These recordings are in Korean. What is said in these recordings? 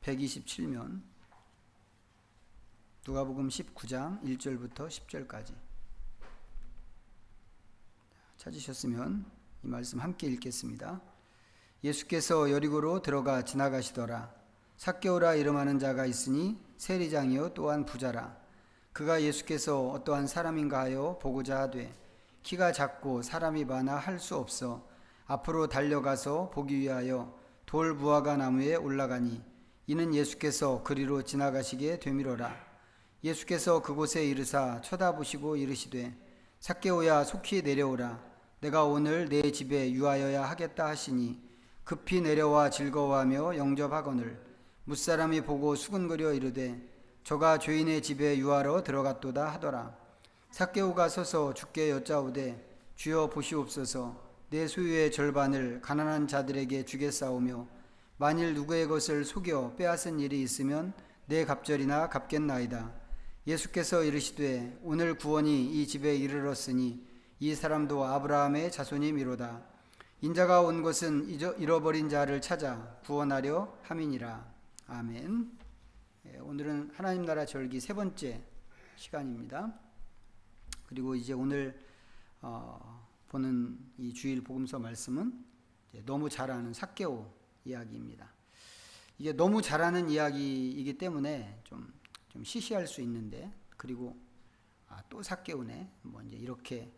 127면 누가복음 19장 1절부터 10절까지 찾으셨으면 이 말씀 함께 읽겠습니다. 예수께서 여리고로 들어가 지나가시더라. 삭개오라 이름하는 자가 있으니 세리장이요 또한 부자라. 그가 예수께서 어떠한 사람인가 하여 보고자 하되 키가 작고 사람이 많아 할 수 없어 앞으로 달려가서 보기 위하여 돌 무화과 나무에 올라가니 이는 예수께서 그리로 지나가시기에 되밀어라. 예수께서 그곳에 이르사 쳐다보시고 이르시되 삭개오야 속히 내려오라. 내가 오늘 내 집에 유하여야 하겠다 하시니 급히 내려와 즐거워하며 영접하거늘 무사람이 보고 수근거려 이르되 저가 죄인의 집에 유하러 들어갔도다 하더라. 삭개오가 서서 주께 여짜오되 주여 보시옵소서. 내 소유의 절반을 가난한 자들에게 주겠사오며 만일 누구의 것을 속여 빼앗은 일이 있으면 내 갑절이나 갚겠나이다. 예수께서 이르시되 오늘 구원이 이 집에 이르렀으니 이 사람도 아브라함의 자손이미로다. 인자가 온 것은 잃어버린 자를 찾아 구원하려 함이니라. 아멘. 오늘은 하나님 나라 절기 세 번째 시간입니다. 그리고 이제 오늘 보는 이 주일 복음서 말씀은 너무 잘 아는 삭개오 이야기입니다. 이게 너무 잘 아는 이야기이기 때문에 좀 시시할 수 있는데, 그리고 또 삭개오네 뭐 이제 이렇게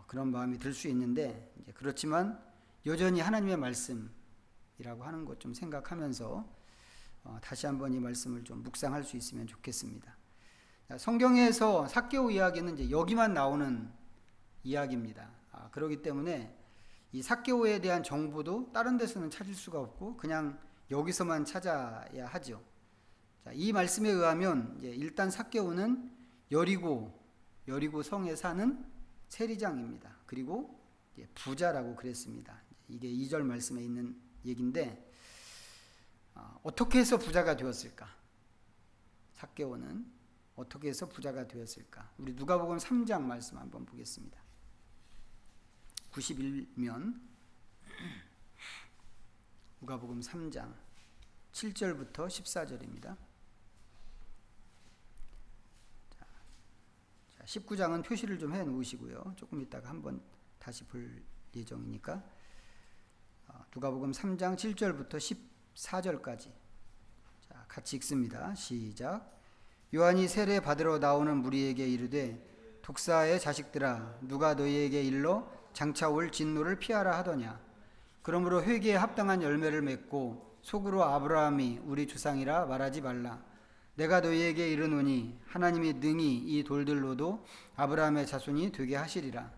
그런 마음이 들 수 있는데, 이제 그렇지만 여전히 하나님의 말씀이라고 하는 것 좀 생각하면서 다시 한번 이 말씀을 좀 묵상할 수 있으면 좋겠습니다. 성경에서 삭개오 이야기는 이제 여기만 나오는 이야기입니다. 그렇기 때문에 이 삭개오에 대한 정보도 다른 데서는 찾을 수가 없고 그냥 여기서만 찾아야 하죠. 자, 이 말씀에 의하면 이제 일단 삭개오는 여리고 성에 사는 세리장입니다. 그리고 부자라고 그랬습니다. 이게 2절 말씀에 있는 얘기인데, 어떻게 해서 부자가 되었을까? 삭개오는 어떻게 해서 부자가 되었을까? 우리 누가복음 3장 말씀 한번 보겠습니다. 91면 누가복음 3장 7절부터 14절입니다. 19장은 표시를 좀 해 놓으시고요. 조금 있다가 한번 다시 볼 예정이니까. 누가복음 3장 7절부터 14절까지 자, 같이 읽습니다. 시작. 요한이 세례 받으러 나오는 무리에게 이르되 독사의 자식들아 누가 너희에게 일러 장차 올 진노를 피하라 하더냐. 그러므로 회개에 합당한 열매를 맺고 속으로 아브라함이 우리 조상이라 말하지 말라. 내가 너희에게 이르노니 하나님이 능히 이 돌들로도 아브라함의 자손이 되게 하시리라.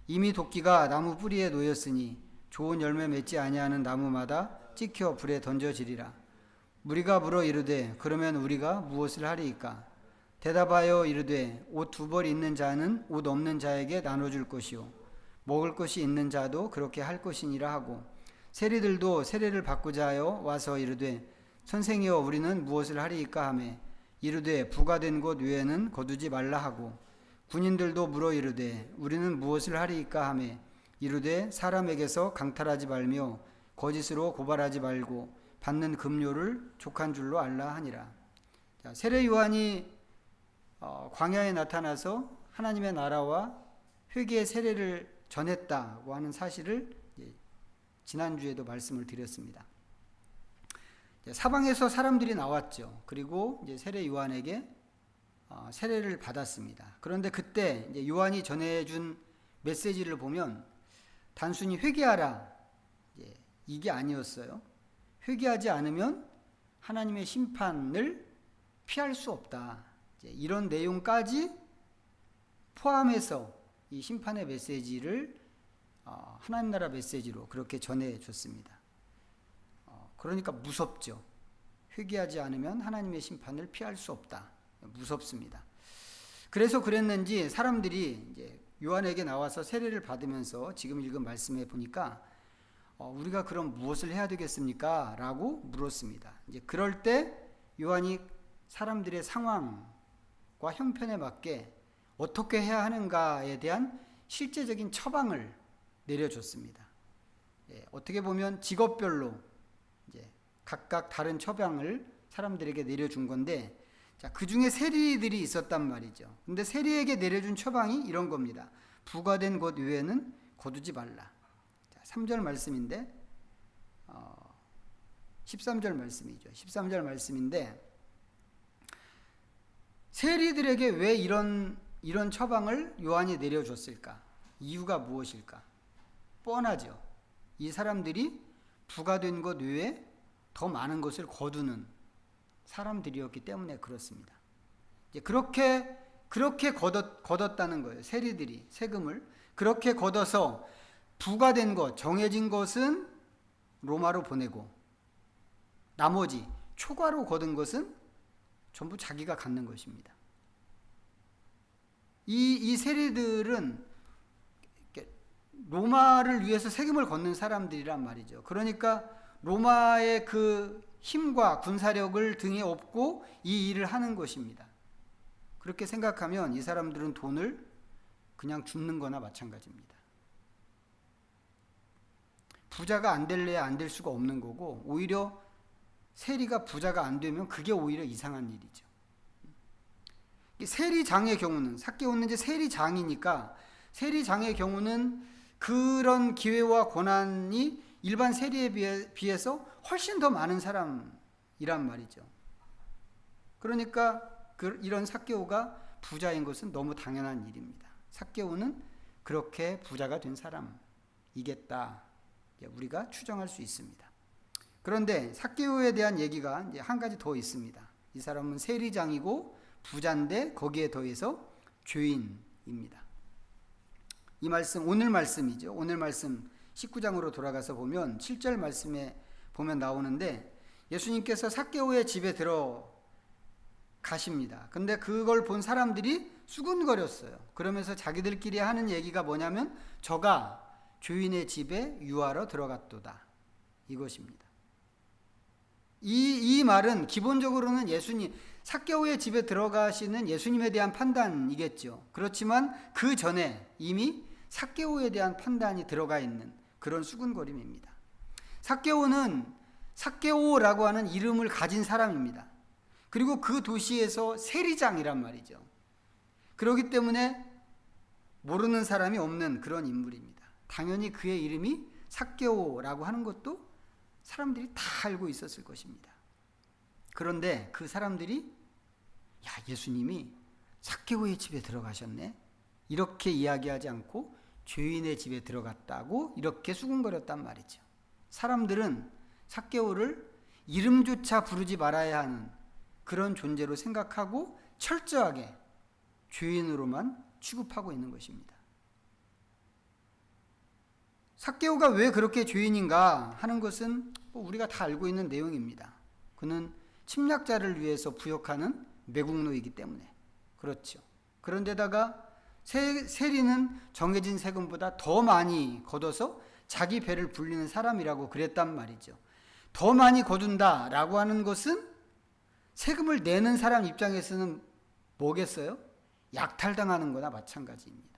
이미 도끼가 나무 뿌리에 놓였으니 좋은 열매 맺지 아니하는 나무마다 찍혀 불에 던져지리라. 무리가 물어 이르되 그러면 우리가 무엇을 하리이까? 대답하여 이르되 옷 2벌 있는 자는 옷 없는 자에게 나눠줄 것이요 먹을 것이 있는 자도 그렇게 할 것이니라 하고, 세리들도 세례를 받고자 하여 와서 이르되 선생이여 우리는 무엇을 하리이까 하매 이르되 부가 된 곳 외에는 거두지 말라 하고, 군인들도 물어 이르되 우리는 무엇을 하리이까 하매 이르되 사람에게서 강탈하지 말며 거짓으로 고발하지 말고 받는 급료를 족한 줄로 알라 하니라. 자, 세례 요한이 광야에 나타나서 하나님의 나라와 회개의 세례를 전했다고 하는 사실을 지난주에도 말씀을 드렸습니다. 사방에서 사람들이 나왔죠. 그리고 이제 세례 요한에게 세례를 받았습니다. 그런데 그때 이제 요한이 전해준 메시지를 보면 단순히 회개하라 이게 아니었어요. 회개하지 않으면 하나님의 심판을 피할 수 없다. 이런 내용까지 포함해서 이 심판의 메시지를 하나님 나라 메시지로 그렇게 전해줬습니다. 그러니까 무섭죠. 회개하지 않으면 하나님의 심판을 피할 수 없다. 무섭습니다. 그래서 그랬는지 사람들이 이제 요한에게 나와서 세례를 받으면서 지금 읽은 말씀에 보니까 우리가 그럼 무엇을 해야 되겠습니까? 라고 물었습니다. 이제 그럴 때 요한이 사람들의 상황과 형편에 맞게 어떻게 해야 하는가에 대한 실제적인 처방을 내려줬습니다. 어떻게 보면 직업별로 이제 각각 다른 처방을 사람들에게 내려준 건데, 자, 그 중에 세리들이 있었단 말이죠. 근데 세리에게 내려준 처방이 이런 겁니다. 부과된 것 외에는 거두지 말라. 자, 3절 말씀인데, 13절 말씀이죠. 13절 말씀인데, 세리들에게 왜 이런 처방을 요한이 내려줬을까? 이유가 무엇일까? 뻔하죠. 이 사람들이 부과된 것 외에 더 많은 것을 거두는 사람들이었기 때문에 그렇습니다. 이제 그렇게 거뒀다는 거예요. 세리들이 세금을 그렇게 걷어서 부과된 것, 정해진 것은 로마로 보내고, 나머지 초과로 거둔 것은 전부 자기가 갖는 것입니다. 이 세리들은 로마를 위해서 세금을 걷는 사람들이란 말이죠. 그러니까 로마의 그 힘과 군사력을 등에 업고 이 일을 하는 것입니다. 그렇게 생각하면 이 사람들은 돈을 그냥 줍는 거나 마찬가지입니다. 부자가 안 될래야 안 될 수가 없는 거고, 오히려 세리가 부자가 안 되면 그게 오히려 이상한 일이죠. 세리장의 경우는, 삭개오는 이제 세리장이니까, 세리장의 경우는 그런 기회와 권한이 일반 세리에 비해서 훨씬 더 많은 사람이란 말이죠. 그러니까 이런 삭개오가 부자인 것은 너무 당연한 일입니다. 삭개오는 그렇게 부자가 된 사람이겠다, 우리가 추정할 수 있습니다. 그런데 삭개오에 대한 얘기가 이제 한 가지 더 있습니다. 이 사람은 세리장이고 부자인데 거기에 더해서 죄인입니다. 이 말씀, 오늘 말씀이죠. 오늘 말씀 19장으로 돌아가서 보면 7절 말씀에 보면 나오는데, 예수님께서 삭개오의 집에 들어가십니다. 근데 그걸 본 사람들이 수군거렸어요. 그러면서 자기들끼리 하는 얘기가 뭐냐면, 저가 죄인의 집에 유하러 들어갔도다, 이것입니다. 이 말은 기본적으로는 삭개오의 집에 들어가시는 예수님에 대한 판단이겠죠. 그렇지만 그 전에 이미 삭개오에 대한 판단이 들어가 있는 그런 수군거림입니다. 삭개오는 삭개오라고 하는 이름을 가진 사람입니다. 그리고 그 도시에서 세리장이란 말이죠. 그렇기 때문에 모르는 사람이 없는 그런 인물입니다. 당연히 그의 이름이 삭개오라고 하는 것도 사람들이 다 알고 있었을 것입니다. 그런데 그 사람들이, 야, 예수님이 삭개오의 집에 들어가셨네, 이렇게 이야기하지 않고 죄인의 집에 들어갔다고 이렇게 수군거렸단 말이죠. 사람들은 삭개오를 이름조차 부르지 말아야 하는 그런 존재로 생각하고 철저하게 죄인으로만 취급하고 있는 것입니다. 삭개오가 왜 그렇게 죄인인가 하는 것은 우리가 다 알고 있는 내용입니다. 그는 침략자를 위해서 부역하는 매국노이기 때문에 그렇죠. 그런데다가 세리는 정해진 세금보다 더 많이 거둬서 자기 배를 불리는 사람이라고 그랬단 말이죠. 더 많이 거둔다라고 하는 것은 세금을 내는 사람 입장에서는 뭐겠어요? 약탈당하는 거나 마찬가지입니다.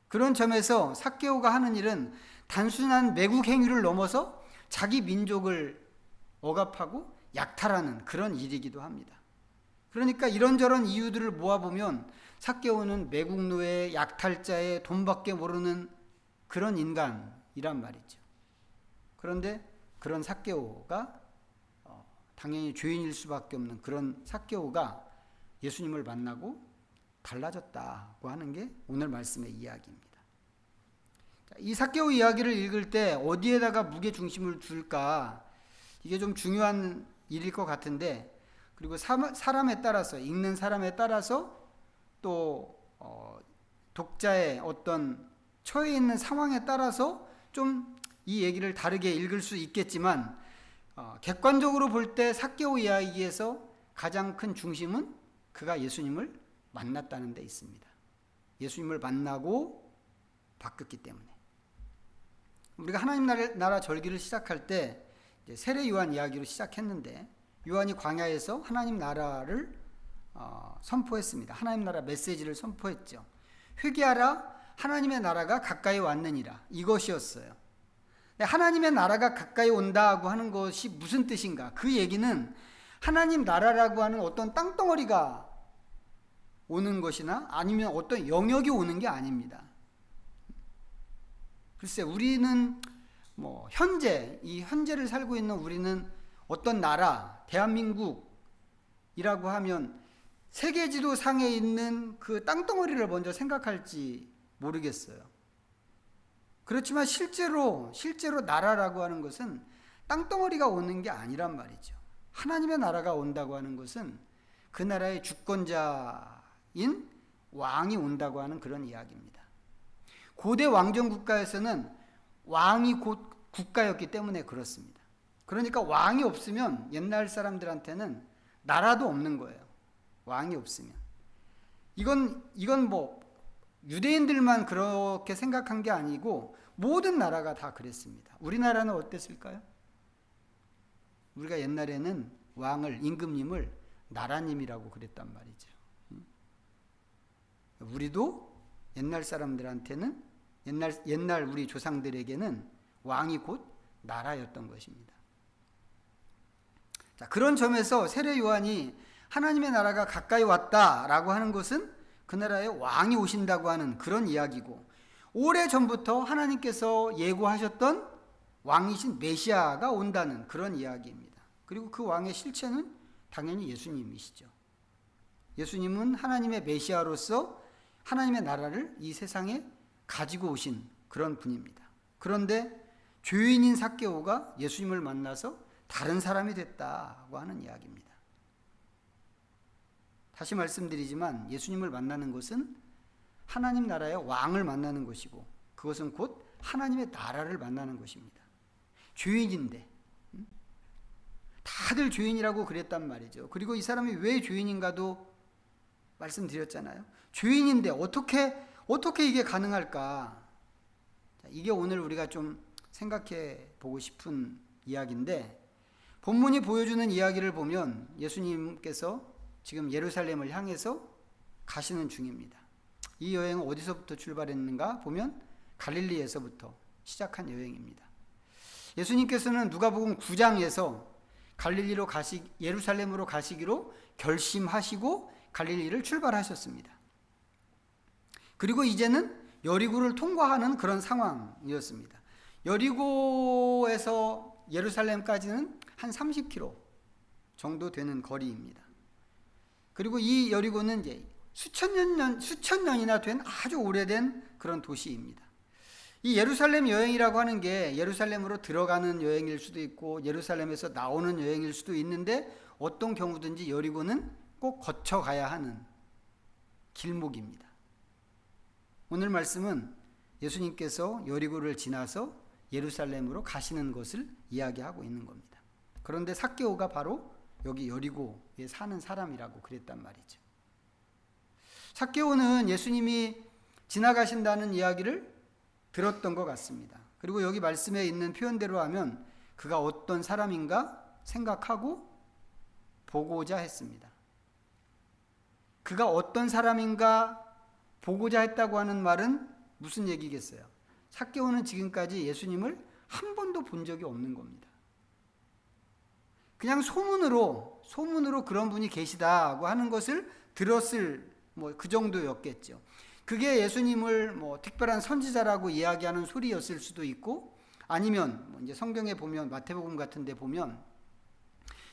그런 점에서 삭개오가 하는 일은 단순한 매국 행위를 넘어서 자기 민족을 억압하고 약탈하는 그런 일이기도 합니다. 그러니까 이런저런 이유들을 모아보면 삭개오는 매국노의 약탈자의 돈밖에 모르는 그런 인간이란 말이죠. 그런데 그런 삭개오가 당연히 죄인일 수밖에 없는 그런 삭개오가 예수님을 만나고 달라졌다고 하는 게 오늘 말씀의 이야기입니다. 이 삭개오 이야기를 읽을 때 어디에다가 무게중심을 둘까, 이게 좀 중요한 일일 것 같은데, 그리고 사람에 따라서, 읽는 사람에 따라서 또 독자의 어떤 처해 있는 상황에 따라서 좀 이 얘기를 다르게 읽을 수 있겠지만, 객관적으로 볼 때 삭개오 이야기에서 가장 큰 중심은 그가 예수님을 만났다는 데 있습니다. 예수님을 만나고 바뀌었기 때문에. 우리가 하나님 나라 절기를 시작할 때 세례 요한 이야기로 시작했는데, 요한이 광야에서 하나님 나라를 선포했습니다. 하나님 나라 메시지를 선포했죠. 회개하라, 하나님의 나라가 가까이 왔느니라, 이것이었어요. 하나님의 나라가 가까이 온다고 하는 것이 무슨 뜻인가? 그 얘기는 하나님 나라라고 하는 어떤 땅덩어리가 오는 것이나 아니면 어떤 영역이 오는 게 아닙니다. 글쎄, 우리는 이 현재를 살고 있는 우리는 어떤 나라, 대한민국이라고 하면 세계지도 상에 있는 그 땅덩어리를 먼저 생각할지 모르겠어요. 그렇지만 실제로 나라라고 하는 것은 땅덩어리가 오는 게 아니란 말이죠. 하나님의 나라가 온다고 하는 것은 그 나라의 주권자인 왕이 온다고 하는 그런 이야기입니다. 고대 왕정 국가에서는 왕이 곧 국가였기 때문에 그렇습니다. 그러니까 왕이 없으면 옛날 사람들한테는 나라도 없는 거예요. 왕이 없으면. 이건 유대인들만 그렇게 생각한 게 아니고 모든 나라가 다 그랬습니다. 우리나라는 어땠을까요? 우리가 옛날에는 왕을, 임금님을 나라님이라고 그랬단 말이죠. 우리도 옛날 사람들한테는 옛날 우리 조상들에게는 왕이 곧 나라였던 것입니다. 자, 그런 점에서 세례 요한이 하나님의 나라가 가까이 왔다라고 하는 것은 그 나라에 왕이 오신다고 하는 그런 이야기고, 오래전부터 하나님께서 예고하셨던 왕이신 메시아가 온다는 그런 이야기입니다. 그리고 그 왕의 실체는 당연히 예수님이시죠. 예수님은 하나님의 메시아로서 하나님의 나라를 이 세상에 가지고 오신 그런 분입니다. 그런데 죄인인 삭개오가 예수님을 만나서 다른 사람이 됐다고 하는 이야기입니다. 다시 말씀드리지만 예수님을 만나는 것은 하나님 나라의 왕을 만나는 것이고, 그것은 곧 하나님의 나라를 만나는 것입니다. 죄인인데, 다들 죄인이라고 그랬단 말이죠. 그리고 이 사람이 왜 죄인인가도 말씀드렸잖아요. 죄인인데 어떻게 이게 가능할까? 이게 오늘 우리가 좀 생각해 보고 싶은 이야기인데, 본문이 보여주는 이야기를 보면 예수님께서 지금 예루살렘을 향해서 가시는 중입니다. 이 여행은 어디서부터 출발했는가 보면 갈릴리에서부터 시작한 여행입니다. 예수님께서는 누가복음 9장에서 예루살렘으로 가시기로 결심하시고 갈릴리를 출발하셨습니다. 그리고 이제는 여리고를 통과하는 그런 상황이었습니다. 여리고에서 예루살렘까지는 한 30km 정도 되는 거리입니다. 그리고 이 여리고는 이제 수천 년이나 된 아주 오래된 그런 도시입니다. 이 예루살렘 여행이라고 하는 게 예루살렘으로 들어가는 여행일 수도 있고 예루살렘에서 나오는 여행일 수도 있는데, 어떤 경우든지 여리고는 꼭 거쳐가야 하는 길목입니다. 오늘 말씀은 예수님께서 여리고를 지나서 예루살렘으로 가시는 것을 이야기하고 있는 겁니다. 그런데 삭개오가 바로 여기 여리고에 사는 사람이라고 그랬단 말이죠. 삭개오는 예수님이 지나가신다는 이야기를 들었던 것 같습니다. 그리고 여기 말씀에 있는 표현대로 하면 그가 어떤 사람인가 생각하고 보고자 했습니다. 그가 어떤 사람인가 보고자 했다고 하는 말은 무슨 얘기겠어요? 삭개오는 지금까지 예수님을 한 번도 본 적이 없는 겁니다. 그냥 소문으로 그런 분이 계시다고 하는 것을 들었을 그 정도였겠죠. 그게 예수님을 특별한 선지자라고 이야기하는 소리였을 수도 있고, 아니면 이제 성경에 보면 마태복음 같은 데 보면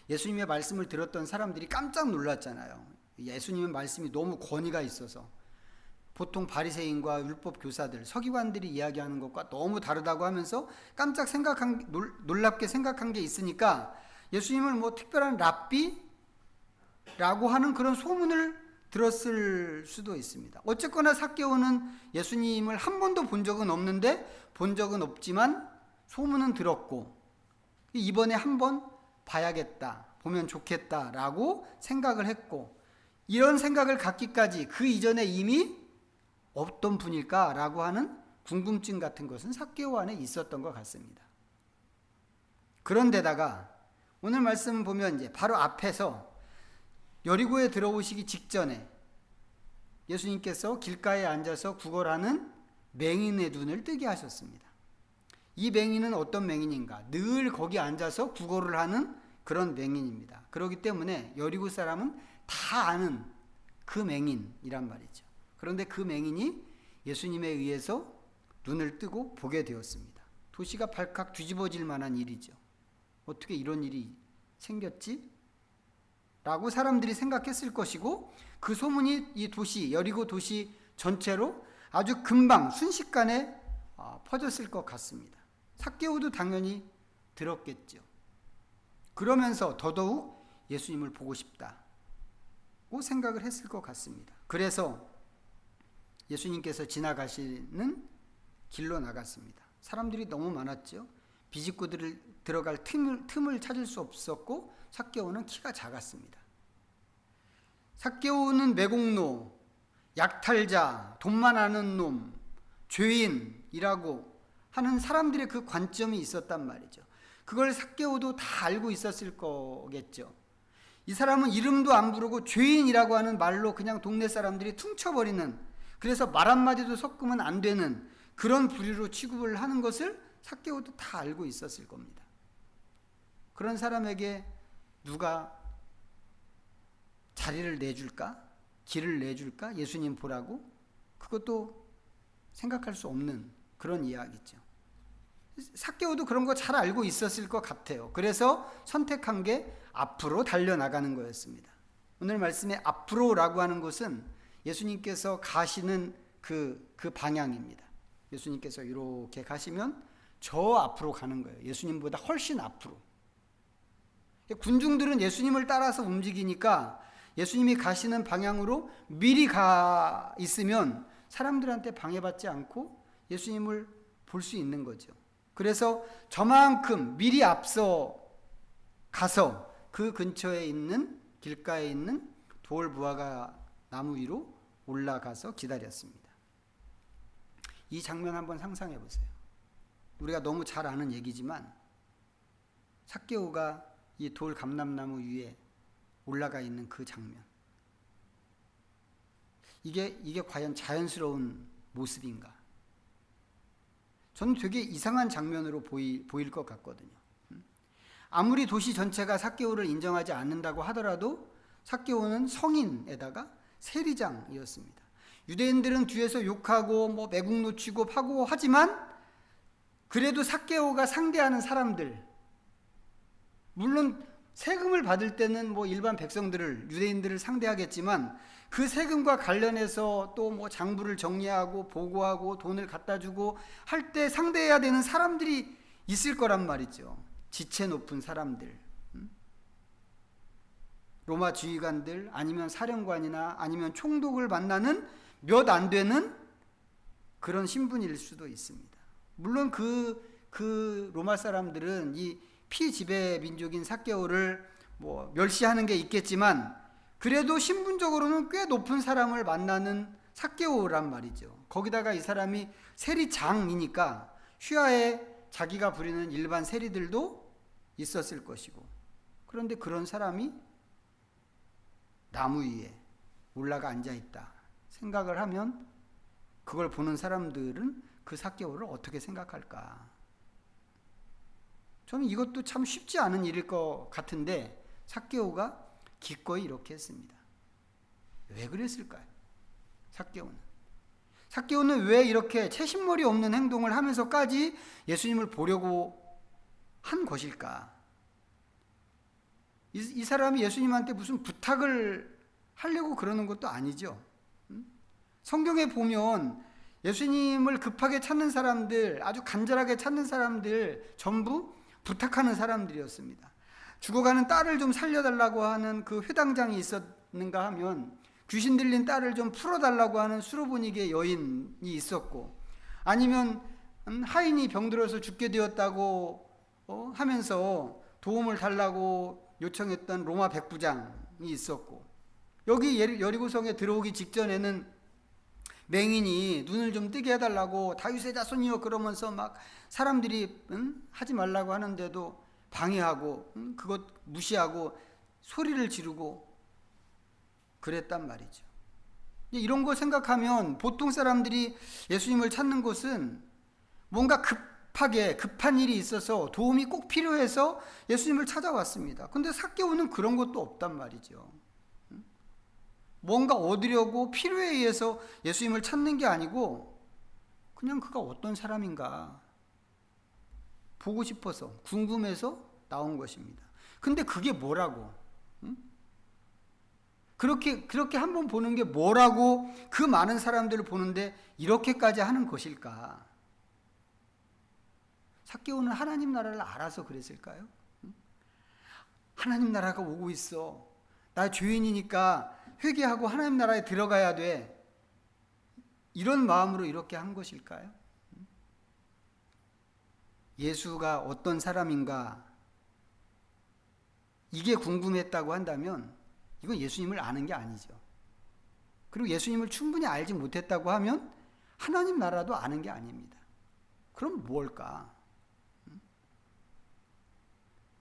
예수님의 말씀을 들었던 사람들이 깜짝 놀랐잖아요. 예수님의 말씀이 너무 권위가 있어서 보통 바리새인과 율법 교사들, 서기관들이 이야기하는 것과 너무 다르다고 하면서 깜짝 놀랍게 생각한 게 있으니까 예수님을 특별한 랍비라고 하는 그런 소문을 들었을 수도 있습니다. 어쨌거나 삭개오는 예수님을 한 번도 본 적은 없지만 소문은 들었고, 이번에 한번 봐야겠다, 보면 좋겠다라고 생각을 했고, 이런 생각을 갖기까지 그 이전에 이미 어떤 분일까라고 하는 궁금증 같은 것은 삭개오 안에 있었던 것 같습니다. 그런데다가 오늘 말씀 보면 이제 바로 앞에서 여리고에 들어오시기 직전에 예수님께서 길가에 앉아서 구걸하는 맹인의 눈을 뜨게 하셨습니다. 이 맹인은 어떤 맹인인가? 늘 거기 앉아서 구걸을 하는 그런 맹인입니다. 그렇기 때문에 여리고 사람은 다 아는 그 맹인이란 말이죠. 그런데 그 맹인이 예수님에 의해서 눈을 뜨고 보게 되었습니다. 도시가 발칵 뒤집어질 만한 일이죠. 어떻게 이런 일이 생겼지? 라고 사람들이 생각했을 것이고, 그 소문이 이 도시, 여리고 도시 전체로 아주 금방 순식간에 퍼졌을 것 같습니다. 삭개오도 당연히 들었겠죠. 그러면서 더더욱 예수님을 보고 싶다고 생각을 했을 것 같습니다. 그래서 예수님께서 지나가시는 길로 나갔습니다. 사람들이 너무 많았죠. 비집고 들어갈 틈을 찾을 수 없었고, 삭개오는 키가 작았습니다. 삭개오는 매국노, 약탈자, 돈만 아는 놈, 죄인이라고 하는 사람들의 그 관점이 있었단 말이죠. 그걸 삭개오도 다 알고 있었을 거겠죠. 이 사람은 이름도 안 부르고 죄인이라고 하는 말로 그냥 동네 사람들이 퉁쳐버리는, 그래서 말 한마디도 섞으면 안 되는 그런 부류로 취급을 하는 것을 삭개오도 다 알고 있었을 겁니다. 그런 사람에게 누가 자리를 내줄까? 길을 내줄까? 예수님 보라고? 그것도 생각할 수 없는 그런 이야기죠. 삭개오도 그런 거 잘 알고 있었을 것 같아요. 그래서 선택한 게 앞으로 달려나가는 거였습니다. 오늘 말씀에 앞으로라고 하는 것은 예수님께서 가시는 그 방향입니다. 예수님께서 이렇게 가시면 저 앞으로 가는 거예요. 예수님보다 훨씬 앞으로. 군중들은 예수님을 따라서 움직이니까 예수님이 가시는 방향으로 미리 가 있으면 사람들한테 방해받지 않고 예수님을 볼 수 있는 거죠. 그래서 저만큼 미리 앞서 가서 그 근처에 있는 길가에 있는 돌 무화과 나무 위로 올라가서 기다렸습니다. 이 장면 한번 상상해 보세요. 우리가 너무 잘 아는 얘기지만 삭개오가 이 돌 감람나무 위에 올라가 있는 그 장면, 이게 과연 자연스러운 모습인가? 저는 되게 이상한 장면으로 보일 것 같거든요. 아무리 도시 전체가 삭개오를 인정하지 않는다고 하더라도 삭개오는 성인에다가 세리장이었습니다. 유대인들은 뒤에서 욕하고 매국노 치고 파고 하지만 그래도 삭개오가 상대하는 사람들, 물론 세금을 받을 때는 일반 백성들을, 유대인들을 상대하겠지만 그 세금과 관련해서 또 장부를 정리하고 보고하고 돈을 갖다 주고 할 때 상대해야 되는 사람들이 있을 거란 말이죠. 지체 높은 사람들, 로마 지휘관들, 아니면 사령관이나 아니면 총독을 만나는 몇 안 되는 그런 신분일 수도 있습니다. 물론 그 로마 사람들은 이 피지배 민족인 삭개오를 멸시하는 게 있겠지만 그래도 신분적으로는 꽤 높은 사람을 만나는 삭개오란 말이죠. 거기다가 이 사람이 세리장이니까 휘하에 자기가 부리는 일반 세리들도 있었을 것이고, 그런데 그런 사람이 나무 위에 올라가 앉아있다 생각을 하면 그걸 보는 사람들은 그 삭개오를 어떻게 생각할까? 저는 이것도 참 쉽지 않은 일일 것 같은데 삭개오가 기꺼이 이렇게 했습니다. 왜 그랬을까요? 삭개오는 왜 이렇게 채신머리 없는 행동을 하면서까지 예수님을 보려고 한 것일까? 이 사람이 예수님한테 무슨 부탁을 하려고 그러는 것도 아니죠. 성경에 보면 예수님을 급하게 찾는 사람들, 아주 간절하게 찾는 사람들 전부 부탁하는 사람들이었습니다. 죽어가는 딸을 좀 살려달라고 하는 그 회당장이 있었는가 하면 귀신 들린 딸을 좀 풀어달라고 하는 수로보니게 여인이 있었고, 아니면 하인이 병들어서 죽게 되었다고 하면서 도움을 달라고 요청했던 로마 백부장이 있었고, 여기 여리고성에 들어오기 직전에는 맹인이 눈을 좀 뜨게 해달라고 다윗의 자손이여 그러면서 막 사람들이 하지 말라고 하는데도 방해하고 그것 무시하고 소리를 지르고 그랬단 말이죠. 이런 거 생각하면 보통 사람들이 예수님을 찾는 곳은 뭔가 급한 일이 있어서 도움이 꼭 필요해서 예수님을 찾아왔습니다. 근데 삭개오는 그런 것도 없단 말이죠. 뭔가 얻으려고 필요에 의해서 예수님을 찾는 게 아니고 그냥 그가 어떤 사람인가 보고 싶어서 궁금해서 나온 것입니다. 근데 그게 뭐라고? 그렇게 한번 보는 게 뭐라고 그 많은 사람들을 보는데 이렇게까지 하는 것일까? 삭개오는 하나님 나라를 알아서 그랬을까요? 하나님 나라가 오고 있어. 나 죄인이니까 회개하고 하나님 나라에 들어가야 돼. 이런 마음으로 이렇게 한 것일까요? 예수가 어떤 사람인가 이게 궁금했다고 한다면 이건 예수님을 아는 게 아니죠. 그리고 예수님을 충분히 알지 못했다고 하면 하나님 나라도 아는 게 아닙니다. 그럼 뭘까?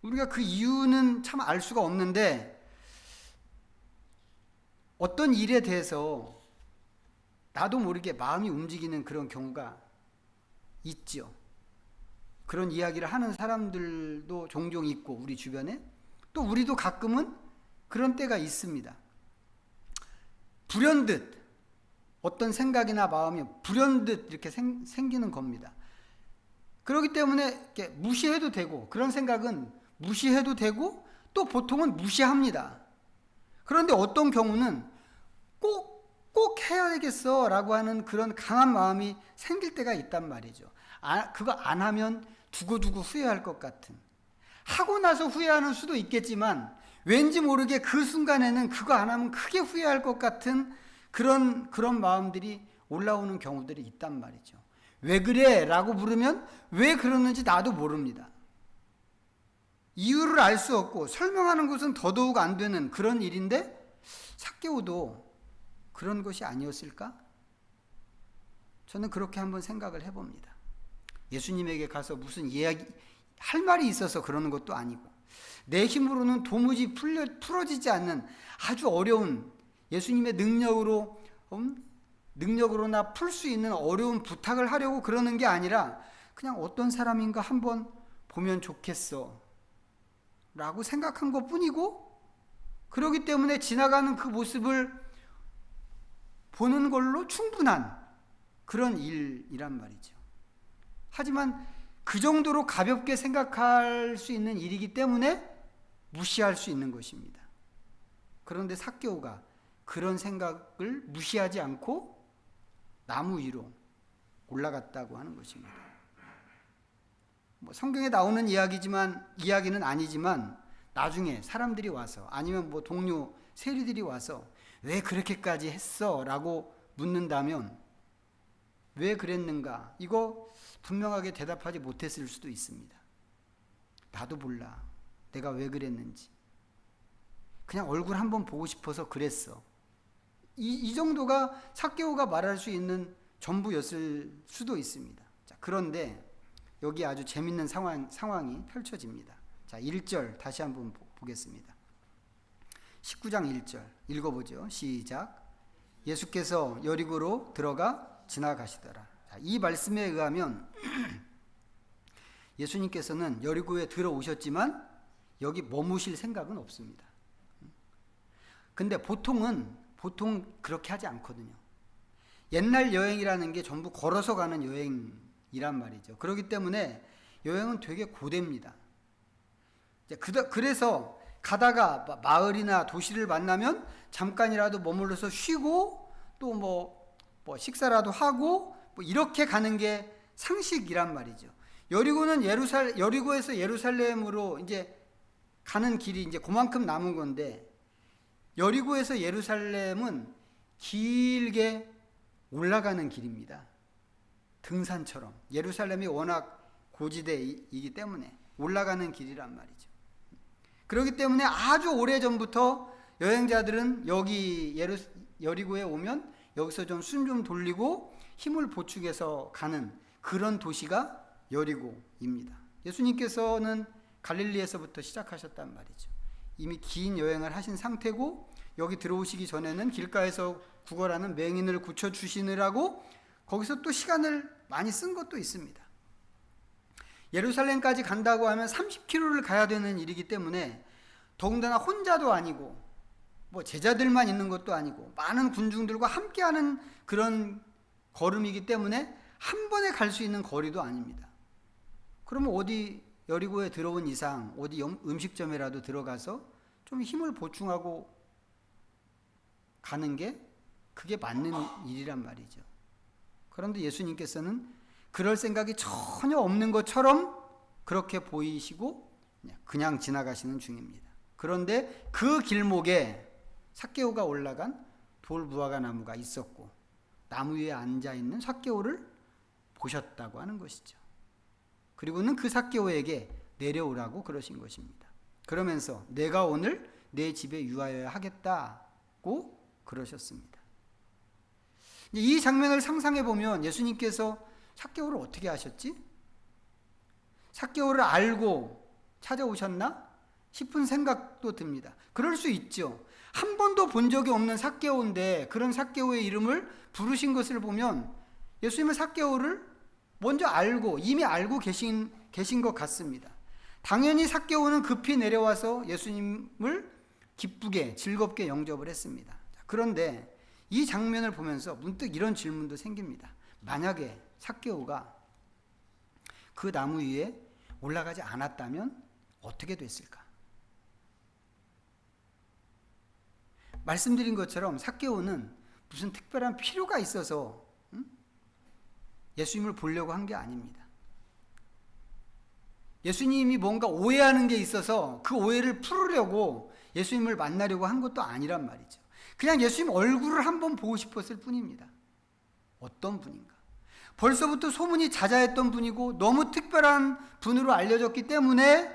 우리가 그 이유는 참 알 수가 없는데 어떤 일에 대해서 나도 모르게 마음이 움직이는 그런 경우가 있죠. 그런 이야기를 하는 사람들도 종종 있고 우리 주변에 또 우리도 가끔은 그런 때가 있습니다. 불현듯 어떤 생각이나 마음이 불현듯 이렇게 생기는 겁니다. 그렇기 때문에 이렇게 무시해도 되고 그런 생각은 무시해도 되고 또 보통은 무시합니다. 그런데 어떤 경우는 꼭 해야 되겠어 라고 하는 그런 강한 마음이 생길 때가 있단 말이죠. 그거 안 하면 두고두고 후회할 것 같은, 하고 나서 후회하는 수도 있겠지만 왠지 모르게 그 순간에는 그거 안 하면 크게 후회할 것 같은 그런 마음들이 올라오는 경우들이 있단 말이죠. 왜 그래? 라고 물으면 왜 그러는지 나도 모릅니다. 이유를 알 수 없고 설명하는 것은 더더욱 안 되는 그런 일인데 삭개오도 그런 것이 아니었을까? 저는 그렇게 한번 생각을 해봅니다. 예수님에게 가서 무슨 이야기 할 말이 있어서 그러는 것도 아니고 내 힘으로는 도무지 풀어지지 않는 아주 어려운 예수님의 능력으로나 풀 수 있는 어려운 부탁을 하려고 그러는 게 아니라 그냥 어떤 사람인가 한번 보면 좋겠어 라고 생각한 것 뿐이고, 그렇기 때문에 지나가는 그 모습을 보는 걸로 충분한 그런 일이란 말이죠. 하지만 그 정도로 가볍게 생각할 수 있는 일이기 때문에 무시할 수 있는 것입니다. 그런데 삭개오가 그런 생각을 무시하지 않고 나무 위로 올라갔다고 하는 것입니다. 성경에 나오는 이야기는 아니지만 나중에 사람들이 와서 아니면 동료 세리들이 와서 왜 그렇게까지 했어? 라고 묻는다면 왜 그랬는가? 이거 분명하게 대답하지 못했을 수도 있습니다. 나도 몰라. 내가 왜 그랬는지. 그냥 얼굴 한번 보고 싶어서 그랬어. 이 정도가 삭개오가 말할 수 있는 전부였을 수도 있습니다. 자, 그런데 여기 아주 재밌는 상황이 펼쳐집니다. 자, 1절 다시 한번 보겠습니다. 19장 1절 읽어보죠. 시작. 예수께서 여리고로 들어가 지나가시더라. 자, 이 말씀에 의하면 예수님께서는 여리고에 들어오셨지만 여기 머무실 생각은 없습니다. 근데 보통 그렇게 하지 않거든요. 옛날 여행이라는 게 전부 걸어서 가는 여행이란 말이죠. 그렇기 때문에 여행은 되게 고됩니다. 그래서 가다가 마을이나 도시를 만나면 잠깐이라도 머물러서 쉬고 또 뭐 식사라도 하고 이렇게 가는 게 상식이란 말이죠. 여리고에서 예루살렘으로 이제 가는 길이 이제 그만큼 남은 건데, 여리고에서 예루살렘은 길게 올라가는 길입니다. 등산처럼. 예루살렘이 워낙 고지대이기 때문에 올라가는 길이란 말이죠. 그렇기 때문에 아주 오래전부터 여행자들은 여기 여리고에 오면 여기서 좀 숨 좀 돌리고 힘을 보충해서 가는 그런 도시가 여리고입니다. 예수님께서는 갈릴리에서부터 시작하셨단 말이죠. 이미 긴 여행을 하신 상태고 여기 들어오시기 전에는 길가에서 구걸하는 맹인을 고쳐주시느라고 거기서 또 시간을 많이 쓴 것도 있습니다. 예루살렘까지 간다고 하면 30km를 가야 되는 일이기 때문에 더군다나 혼자도 아니고 뭐 제자들만 있는 것도 아니고 많은 군중들과 함께하는 그런 걸음이기 때문에 한 번에 갈 수 있는 거리도 아닙니다. 그러면 어디 여리고에 들어온 이상 어디 음식점이라도 들어가서 좀 힘을 보충하고 가는 게 그게 맞는 일이란 말이죠. 그런데 예수님께서는 그럴 생각이 전혀 없는 것처럼 그렇게 보이시고 그냥 지나가시는 중입니다. 그런데 그 길목에 삭개오가 올라간 돌무화과 나무가 있었고 나무 위에 앉아있는 삭개오를 보셨다고 하는 것이죠. 그리고는 그 삭개오에게 내려오라고 그러신 것입니다. 그러면서 내가 오늘 내 집에 유하여야 하겠다고 그러셨습니다. 이 장면을 상상해 보면 예수님께서 삭개오를 어떻게 하셨지? 삭개오를 알고 찾아오셨나 싶은 생각도 듭니다. 그럴 수 있죠. 한 번도 본 적이 없는 삭개오인데 그런 삭개오의 이름을 부르신 것을 보면 예수님은 삭개오를 먼저 알고 이미 알고 계신 것 같습니다. 당연히 삭개오는 급히 내려와서 예수님을 기쁘게 즐겁게 영접을 했습니다. 그런데 이 장면을 보면서 문득 이런 질문도 생깁니다. 만약에 삭개오가 그 나무 위에 올라가지 않았다면 어떻게 됐을까? 말씀드린 것처럼 삭개오는 무슨 특별한 필요가 있어서 예수님을 보려고 한 게 아닙니다. 예수님이 뭔가 오해하는 게 있어서 그 오해를 풀으려고 예수님을 만나려고 한 것도 아니란 말이죠. 그냥 예수님 얼굴을 한번 보고 싶었을 뿐입니다. 어떤 분인가? 벌써부터 소문이 자자했던 분이고 너무 특별한 분으로 알려졌기 때문에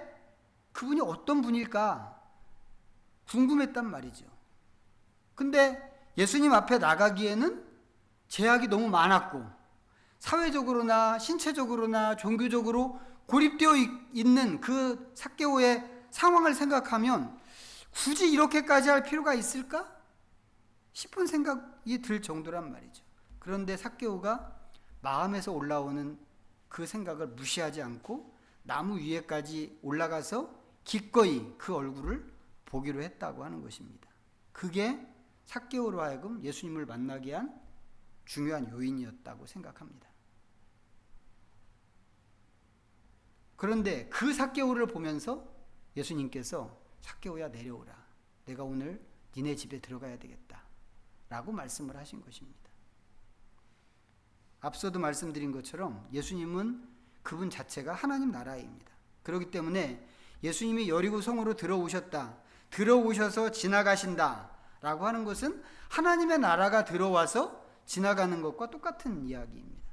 그분이 어떤 분일까 궁금했단 말이죠. 근데 예수님 앞에 나가기에는 제약이 너무 많았고 사회적으로나 신체적으로나 종교적으로 고립되어 있는 그 삭개오의 상황을 생각하면 굳이 이렇게까지 할 필요가 있을까 싶은 생각이 들 정도란 말이죠. 그런데 삭개오가 마음에서 올라오는 그 생각을 무시하지 않고 나무 위에까지 올라가서 기꺼이 그 얼굴을 보기로 했다고 하는 것입니다. 그게 삭개오로 하여금 예수님을 만나게 한 중요한 요인이었다고 생각합니다. 그런데 그 삭개오를 보면서 예수님께서 삭개오야 내려오라. 내가 오늘 니네 집에 들어가야 되겠다. 라고 말씀을 하신 것입니다. 앞서도 말씀드린 것처럼 예수님은 그분 자체가 하나님 나라입니다. 그렇기 때문에 예수님이 여리고 성으로 들어오셔서 지나가신다 라고 하는 것은 하나님의 나라가 들어와서 지나가는 것과 똑같은 이야기입니다.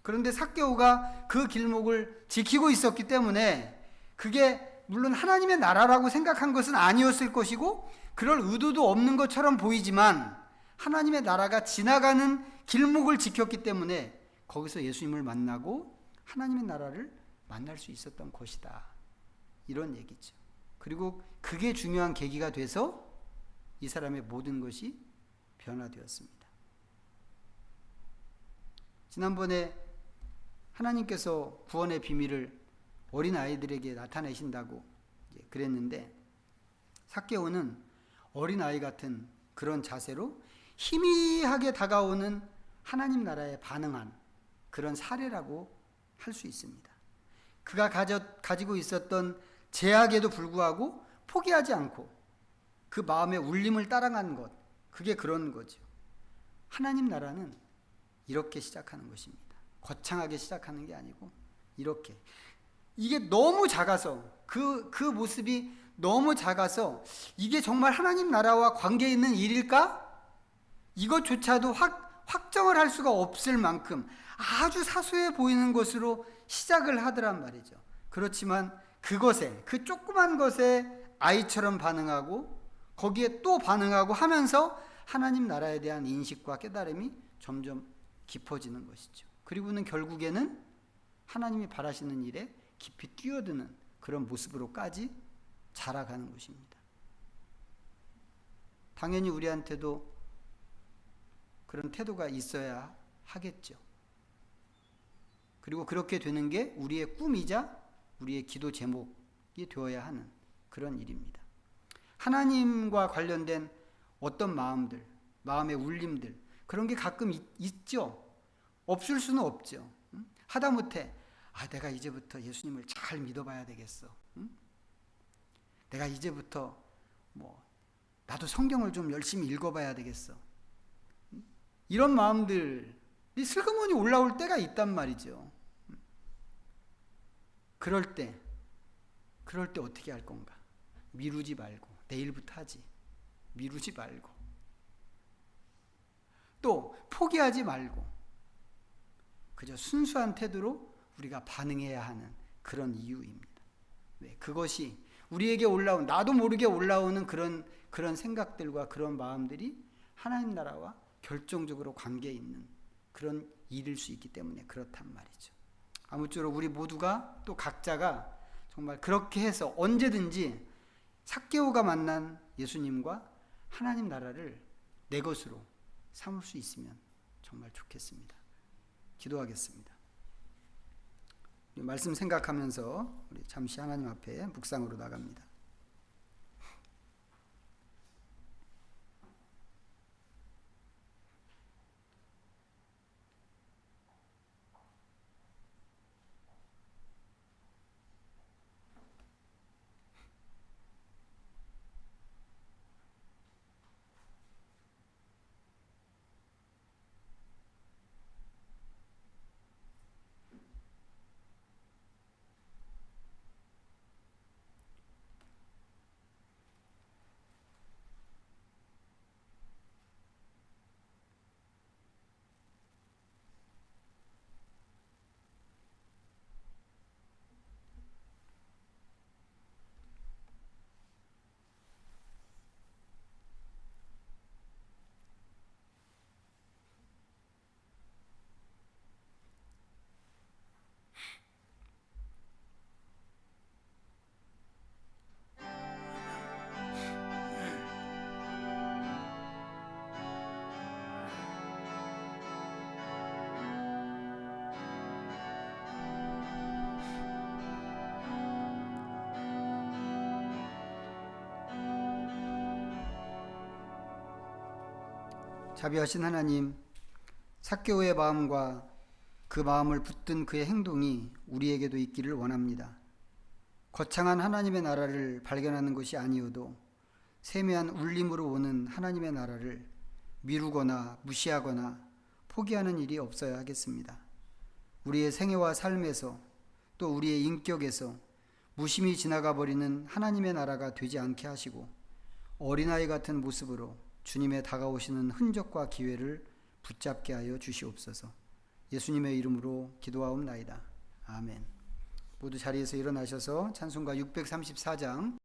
그런데 삭개오가 그 길목을 지키고 있었기 때문에 그게 물론 하나님의 나라라고 생각한 것은 아니었을 것이고 그럴 의도도 없는 것처럼 보이지만 하나님의 나라가 지나가는 길목을 지켰기 때문에 거기서 예수님을 만나고 하나님의 나라를 만날 수 있었던 것이다. 이런 얘기죠. 그리고 그게 중요한 계기가 돼서 이 사람의 모든 것이 변화되었습니다. 지난번에 하나님께서 구원의 비밀을 어린아이들에게 나타내신다고 그랬는데 삭개오는 어린아이 같은 그런 자세로 희미하게 다가오는 하나님 나라에 반응한 그런 사례라고 할 수 있습니다. 그가 가지고 있었던 제약에도 불구하고 포기하지 않고 그 마음의 울림을 따라간 것, 그게 그런 거죠. 하나님 나라는 이렇게 시작하는 것입니다. 거창하게 시작하는 게 아니고 이렇게. 이게 너무 작아서 그 모습이 너무 작아서 이게 정말 하나님 나라와 관계 있는 일일까? 이것조차도 확정을 할 수가 없을 만큼 아주 사소해 보이는 것으로 시작을 하더란 말이죠. 그렇지만 그것에, 그 조그만 것에 아이처럼 반응하고 거기에 또 반응하고 하면서 하나님 나라에 대한 인식과 깨달음이 점점 깊어지는 것이죠. 그리고는 결국에는 하나님이 바라시는 일에 깊이 뛰어드는 그런 모습으로까지 자라가는 것입니다. 당연히 우리한테도 그런 태도가 있어야 하겠죠. 그리고 그렇게 되는 게 우리의 꿈이자 우리의 기도 제목이 되어야 하는 그런 일입니다. 하나님과 관련된 어떤 마음들, 마음의 울림들, 그런 게 가끔 있죠. 없을 수는 없죠. 하다못해 내가 이제부터 예수님을 잘 믿어봐야 되겠어. 내가 이제부터 나도 성경을 좀 열심히 읽어봐야 되겠어. 이런 마음들이 슬그머니 올라올 때가 있단 말이죠. 그럴 때 어떻게 할 건가? 미루지 말고 내일부터 하지. 미루지 말고 또 포기하지 말고 그저 순수한 태도로 우리가 반응해야 하는 그런 이유입니다. 그것이 우리에게 올라온, 나도 모르게 올라오는 그런 생각들과 그런 마음들이 하나님 나라와 결정적으로 관계 있는 그런 일일 수 있기 때문에 그렇단 말이죠. 아무쪼록 우리 모두가 또 각자가 정말 그렇게 해서 언제든지 삭개오가 만난 예수님과 하나님 나라를 내 것으로 삼을 수 있으면 정말 좋겠습니다. 기도하겠습니다. 우리 말씀 생각하면서 우리 잠시 하나님 앞에 묵상으로 나갑니다. 자비하신 하나님, 삭개오의 마음과 그 마음을 붙든 그의 행동이 우리에게도 있기를 원합니다. 거창한 하나님의 나라를 발견하는 것이 아니어도 세미한 울림으로 오는 하나님의 나라를 미루거나 무시하거나 포기하는 일이 없어야 하겠습니다. 우리의 생애와 삶에서 또 우리의 인격에서 무심히 지나가 버리는 하나님의 나라가 되지 않게 하시고 어린아이 같은 모습으로 주님의 다가오시는 흔적과 기회를 붙잡게 하여 주시옵소서. 예수님의 이름으로 기도하옵나이다. 아멘. 모두 자리에서 일어나셔서 찬송가 634장